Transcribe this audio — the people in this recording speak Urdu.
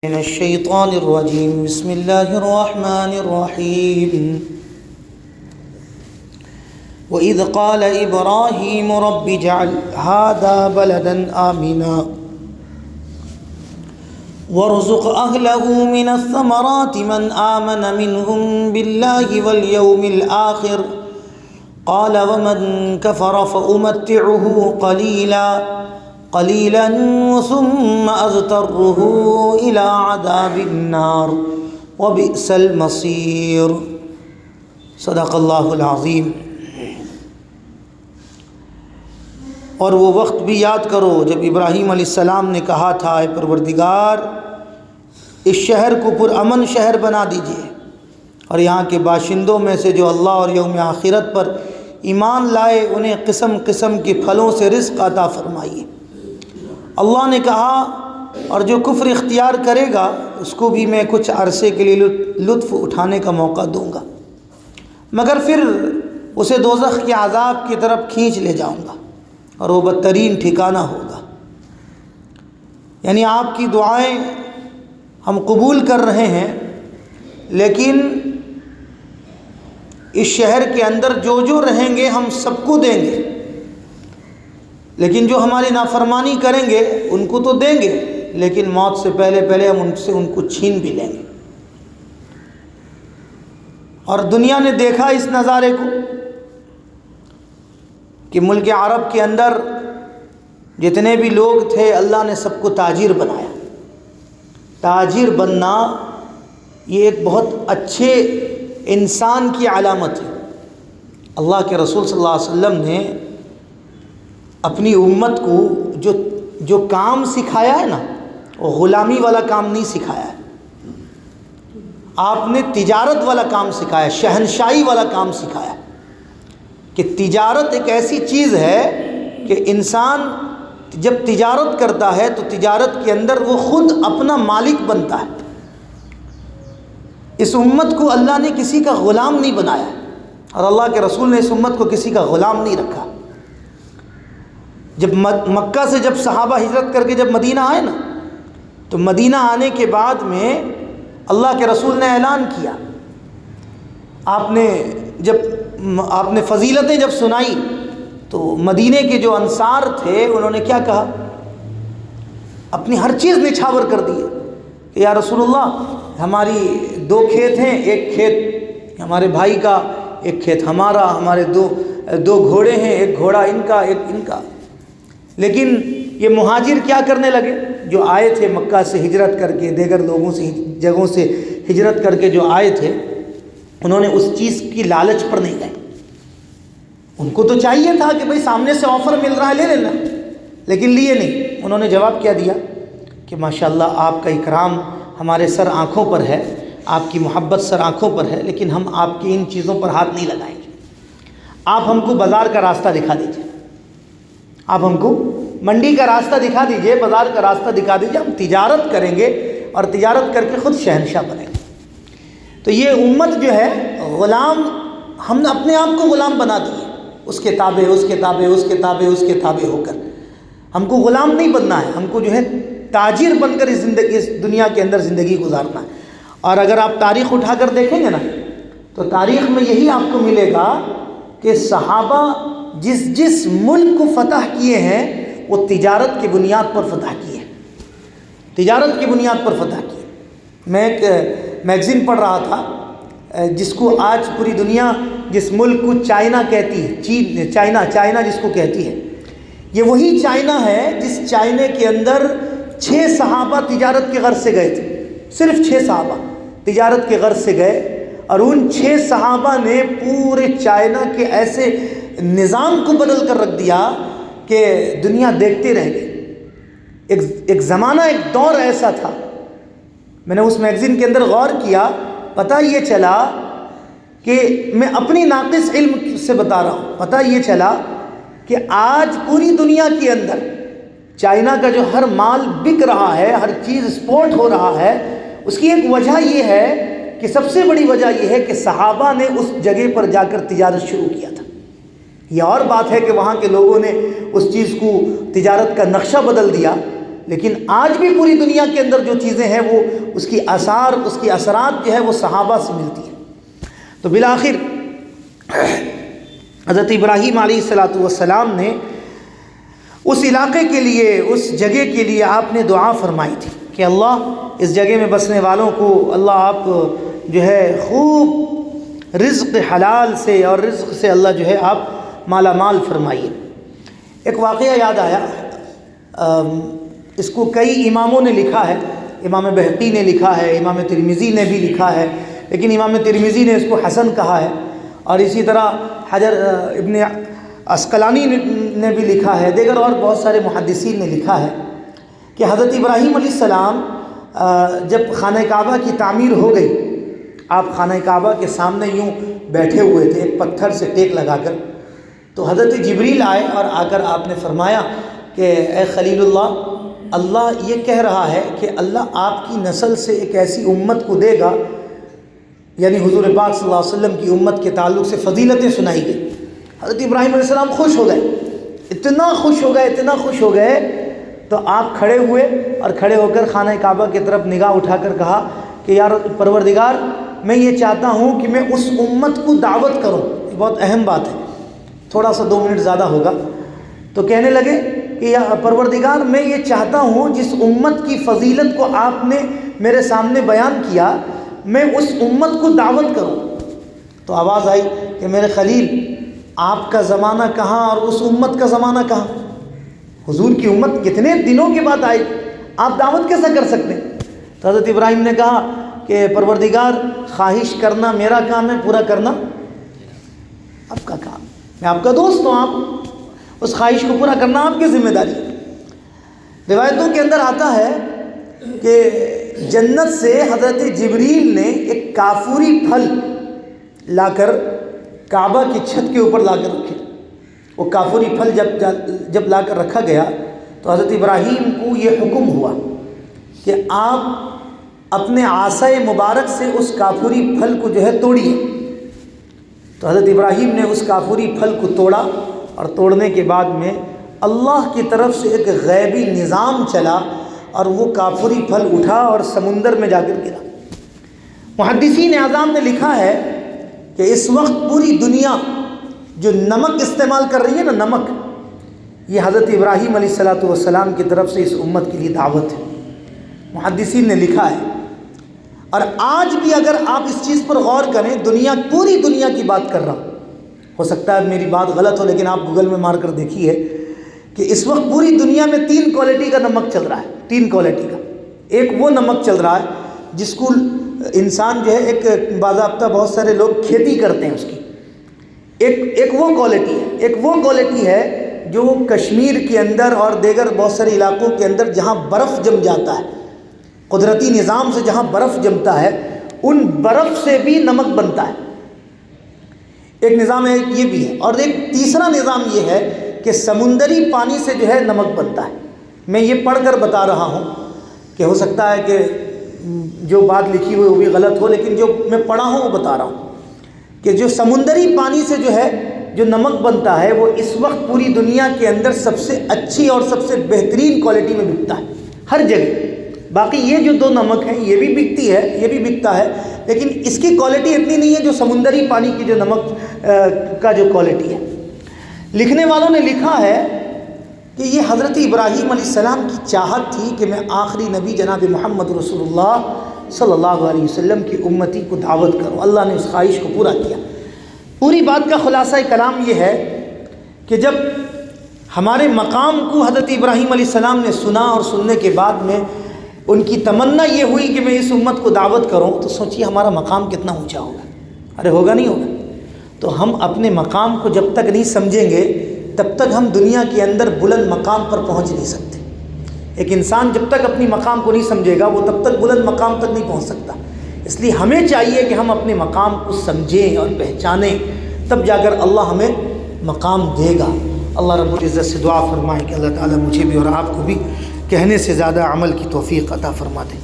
من الشيطان الرجيم بسم الله الرحمن الرحيم وإذ قال إبراهيم رب اجعل هذا بلدا آمنا وارزق أهله من الثمرات من آمن منهم بالله واليوم الآخر قال ومن كفر فأمتعه قليلا ثم أضطره إلى عذاب النار وبئس المصير صدق اللہ العظیم۔ اور وہ وقت بھی یاد کرو جب ابراہیم علیہ السلام نے کہا تھا اے پروردگار اس شہر کو پرامن شہر بنا دیجئے اور یہاں کے باشندوں میں سے جو اللہ اور یوم آخرت پر ایمان لائے انہیں قسم قسم کے پھلوں سے رزق عطا فرمائیے۔ اللہ نے کہا اور جو کفر اختیار کرے گا اس کو بھی میں کچھ عرصے کے لیے لطف اٹھانے کا موقع دوں گا، مگر پھر اسے دوزخ کے عذاب کی طرف کھینچ لے جاؤں گا اور وہ بدترین ٹھکانہ ہوگا۔ یعنی آپ کی دعائیں ہم قبول کر رہے ہیں، لیکن اس شہر کے اندر جو رہیں گے ہم سب کو دیں گے، لیکن جو ہماری نافرمانی کریں گے ان کو تو دیں گے، لیکن موت سے پہلے ہم ان کو چھین بھی لیں گے۔ اور دنیا نے دیکھا اس نظارے کو کہ ملک عرب کے اندر جتنے بھی لوگ تھے اللہ نے سب کو تاجر بنایا۔ تاجر بننا یہ ایک بہت اچھے انسان کی علامت ہے۔ اللہ کے رسول صلی اللہ علیہ وسلم نے اپنی امت کو جو کام سکھایا ہے نا، وہ غلامی والا کام نہیں سکھایا ہے، آپ نے تجارت والا کام سکھایا، شہنشاہی والا کام سکھایا کہ تجارت ایک ایسی چیز ہے کہ انسان جب تجارت کرتا ہے تو تجارت کے اندر وہ خود اپنا مالک بنتا ہے۔ اس امت کو اللہ نے کسی کا غلام نہیں بنایا اور اللہ کے رسول نے اس امت کو کسی کا غلام نہیں رکھا۔ جب مکہ سے جب صحابہ ہجرت کر کے جب مدینہ آئے نا، تو مدینہ آنے کے بعد میں اللہ کے رسول نے اعلان کیا، آپ نے فضیلتیں جب سنائی تو مدینے کے جو انصار تھے انہوں نے کیا کہا، اپنی ہر چیز نچھاور کر دی کہ یا رسول اللہ ہماری 2 کھیت ہیں، ایک کھیت ہمارے بھائی کا، ایک کھیت ہمارا، ہمارے دو گھوڑے ہیں، ایک گھوڑا ان کا ایک ان کا۔ لیکن یہ مہاجر کیا کرنے لگے، جو آئے تھے مکہ سے ہجرت کر کے، دیگر لوگوں سے جگہوں سے ہجرت کر کے جو آئے تھے، انہوں نے اس چیز کی لالچ پر نہیں گئے۔ ان کو تو چاہیے تھا کہ بھئی سامنے سے آفر مل رہا ہے لے لینا، لیکن لیے نہیں۔ انہوں نے جواب کیا دیا کہ ماشاءاللہ آپ کا اکرام ہمارے سر آنکھوں پر ہے، آپ کی محبت سر آنکھوں پر ہے، لیکن ہم آپ کی ان چیزوں پر ہاتھ نہیں لگائیں گے۔ آپ ہم کو بازار کا راستہ دکھا دیجئے، آپ ہم کو منڈی کا راستہ دکھا دیجئے، بازار کا راستہ دکھا دیجئے، ہم تجارت کریں گے اور تجارت کر کے خود شہنشاہ بنیں گے۔ تو یہ امت جو ہے غلام، ہم نے اپنے آپ کو غلام بنا دیے، اس کے تابع ہو کر۔ ہم کو غلام نہیں بننا ہے، ہم کو جو ہے تاجر بن کر اس دنیا کے اندر زندگی گزارنا ہے۔ اور اگر آپ تاریخ اٹھا کر دیکھیں گے نا تو تاریخ میں یہی آپ کو ملے گا کہ صحابہ جس ملک کو فتح کیے ہیں وہ تجارت کی بنیاد پر فتح کیے ہیں، تجارت کی بنیاد پر فتح کیے۔ میں ایک میگزین پڑھ رہا تھا جس کو آج پوری دنیا جس ملک کو چائنا کہتی ہے، چائنا جس کو کہتی ہے، یہ وہی چائنا ہے جس چائنے کے اندر 6 صحابہ تجارت کے غرض سے گئے تھے، صرف 6 صحابہ تجارت کے غرض سے گئے، اور ان 6 صحابہ نے پورے چائنا کے ایسے نظام کو بدل کر رکھ دیا کہ دنیا دیکھتے رہ گئی۔ ایک زمانہ، ایک دور ایسا تھا، میں نے اس میگزین کے اندر غور کیا، پتہ یہ چلا کہ میں اپنی ناقص علم سے بتا رہا ہوں، پتہ یہ چلا کہ آج پوری دنیا کے اندر چائنا کا جو ہر مال بک رہا ہے، ہر چیز ایکسپورٹ ہو رہا ہے، اس کی ایک وجہ یہ ہے کہ سب سے بڑی وجہ یہ ہے کہ صحابہ نے اس جگہ پر جا کر تجارت شروع کیا تھا۔ یہ اور بات ہے کہ وہاں کے لوگوں نے اس چیز کو تجارت کا نقشہ بدل دیا، لیکن آج بھی پوری دنیا کے اندر جو چیزیں ہیں وہ اس کی آثار، اس کی اثرات جو ہے وہ صحابہ سے ملتی ہیں۔ تو بالآخر حضرت ابراہیم علیہ السلام نے اس علاقے کے لیے، اس جگہ کے لیے آپ نے دعا فرمائی تھی کہ اللہ اس جگہ میں بسنے والوں کو اللہ آپ جو ہے خوب رزق حلال سے اور رزق سے اللہ جو ہے آپ مالا مال فرمائیے۔ ایک واقعہ یاد آیا، اس کو کئی اماموں نے لکھا ہے، امام بہقی نے لکھا ہے، امام ترمذی نے بھی لکھا ہے، لیکن امام ترمذی نے اس کو حسن کہا ہے، اور اسی طرح حجر ابن عسقلانی نے بھی لکھا ہے، دیگر اور بہت سارے محدثین نے لکھا ہے کہ حضرت ابراہیم علیہ السلام جب خانہ کعبہ کی تعمیر ہو گئی، آپ خانہ کعبہ کے سامنے یوں بیٹھے ہوئے تھے ایک پتھر سے ٹیک لگا کر، تو حضرت جبریل آئے اور آ کر آپ نے فرمایا کہ اے خلیل اللہ یہ کہہ رہا ہے کہ اللہ آپ کی نسل سے ایک ایسی امت کو دے گا، یعنی حضور پاک صلی اللہ علیہ وسلم کی امت کے تعلق سے فضیلتیں سنائی گئی۔ حضرت ابراہیم علیہ السلام خوش ہو گئے، اتنا خوش ہو گئے تو آپ کھڑے ہوئے اور کھڑے ہو کر خانہ کعبہ کی طرف نگاہ اٹھا کر کہا کہ یار پروردگار، میں یہ چاہتا ہوں کہ میں اس امت کو دعوت کروں۔ یہ بہت اہم بات ہے، تھوڑا سا 2 منٹ زیادہ ہوگا۔ تو کہنے لگے کہ یا پروردگار، میں یہ چاہتا ہوں جس امت کی فضیلت کو آپ نے میرے سامنے بیان کیا، میں اس امت کو دعوت کروں۔ تو آواز آئی کہ میرے خلیل، آپ کا زمانہ کہاں اور اس امت کا زمانہ کہاں؟ حضور کی امت کتنے دنوں کے بعد آئی، آپ دعوت کیسا کر سکتے ہیں؟ تو حضرت ابراہیم نے کہا کہ پروردگار، خواہش کرنا میرا کام ہے، پورا کرنا آپ کا کام، میں آپ کا دوست ہوں، آپ اس خواہش کو پورا کرنا آپ کی ذمہ داری ہے۔ روایتوں کے اندر آتا ہے کہ جنت سے حضرت جبریل نے ایک کافوری پھل لا کر کعبہ کی چھت کے اوپر لا کر رکھے۔ وہ کافوری پھل جب لا کر رکھا گیا تو حضرت ابراہیم کو یہ حکم ہوا کہ آپ اپنے عصا مبارک سے اس کافوری پھل کو جو ہے توڑیے۔ تو حضرت ابراہیم نے اس کافوری پھل کو توڑا، اور توڑنے کے بعد میں اللہ کی طرف سے ایک غیبی نظام چلا اور وہ کافوری پھل اٹھا اور سمندر میں جا کر گرا۔ محدثین اعظام نے لکھا ہے کہ اس وقت پوری دنیا جو نمک استعمال کر رہی ہے نا، نمک، یہ حضرت ابراہیم علیہ السلام کی طرف سے اس امت کے لیے دعوت ہے، محدثین نے لکھا ہے۔ اور آج بھی اگر آپ اس چیز پر غور کریں، پوری دنیا کی بات کر رہا ہوں، ہو سکتا ہے میری بات غلط ہو، لیکن آپ گوگل میں مار کر دیکھیے کہ اس وقت پوری دنیا میں 3 کوالٹی کا نمک چل رہا ہے، 3 کوالٹی کا۔ ایک وہ نمک چل رہا ہے جس کو انسان جو ہے ایک باضابطہ بہت سارے لوگ کھیتی کرتے ہیں اس کی، ایک وہ کوالٹی ہے۔ ایک وہ کوالٹی ہے جو کشمیر کے اندر اور دیگر بہت سارے علاقوں کے اندر جہاں برف جم جاتا ہے، قدرتی نظام سے جہاں برف جمتا ہے، ان برف سے بھی نمک بنتا ہے۔ ایک نظام ہے، یہ بھی ہے۔ اور ایک تیسرا نظام یہ ہے کہ سمندری پانی سے جو ہے نمک بنتا ہے۔ میں یہ پڑھ کر بتا رہا ہوں کہ ہو سکتا ہے کہ جو بات لکھی ہوئی وہ بھی غلط ہو، لیکن جو میں پڑھا ہوں وہ بتا رہا ہوں کہ جو سمندری پانی سے جو ہے جو نمک بنتا ہے، وہ اس وقت پوری دنیا کے اندر سب سے اچھی اور سب سے بہترین کوالٹی میں بکتا ہے ہر جگہ۔ باقی یہ جو 2 نمک ہیں یہ بھی بکتی ہے، یہ بھی بکتا ہے، لیکن اس کی کوالٹی اتنی نہیں ہے جو سمندری پانی کی جو نمک کا جو کوالٹی ہے۔ لکھنے والوں نے لکھا ہے کہ یہ حضرت ابراہیم علیہ السلام کی چاہت تھی کہ میں آخری نبی جناب محمد رسول اللہ صلی اللہ علیہ وسلم کی امتی کو دعوت کروں۔ اللہ نے اس خواہش کو پورا کیا۔ پوری بات کا خلاصہ کلام یہ ہے کہ جب ہمارے مقام کو حضرت ابراہیم علیہ السلام نے سنا اور سننے کے بعد میں ان کی تمنا یہ ہوئی کہ میں اس امت کو دعوت کروں، تو سوچیے ہمارا مقام کتنا اونچا ہوگا۔ ارے ہوگا نہیں ہوگا؟ تو ہم اپنے مقام کو جب تک نہیں سمجھیں گے تب تک ہم دنیا کے اندر بلند مقام پر پہنچ نہیں سکتے۔ ایک انسان جب تک اپنی مقام کو نہیں سمجھے گا وہ تب تک بلند مقام تک نہیں پہنچ سکتا۔ اس لیے ہمیں چاہیے کہ ہم اپنے مقام کو سمجھیں اور پہچانیں، تب جا کر اللہ ہمیں مقام دے گا۔ اللہ رب العزت سے دعا فرمائیں کہ اللہ تعالیٰ مجھے بھی اور آپ کو بھی کہنے سے زیادہ عمل کی توفیق عطا فرما دے۔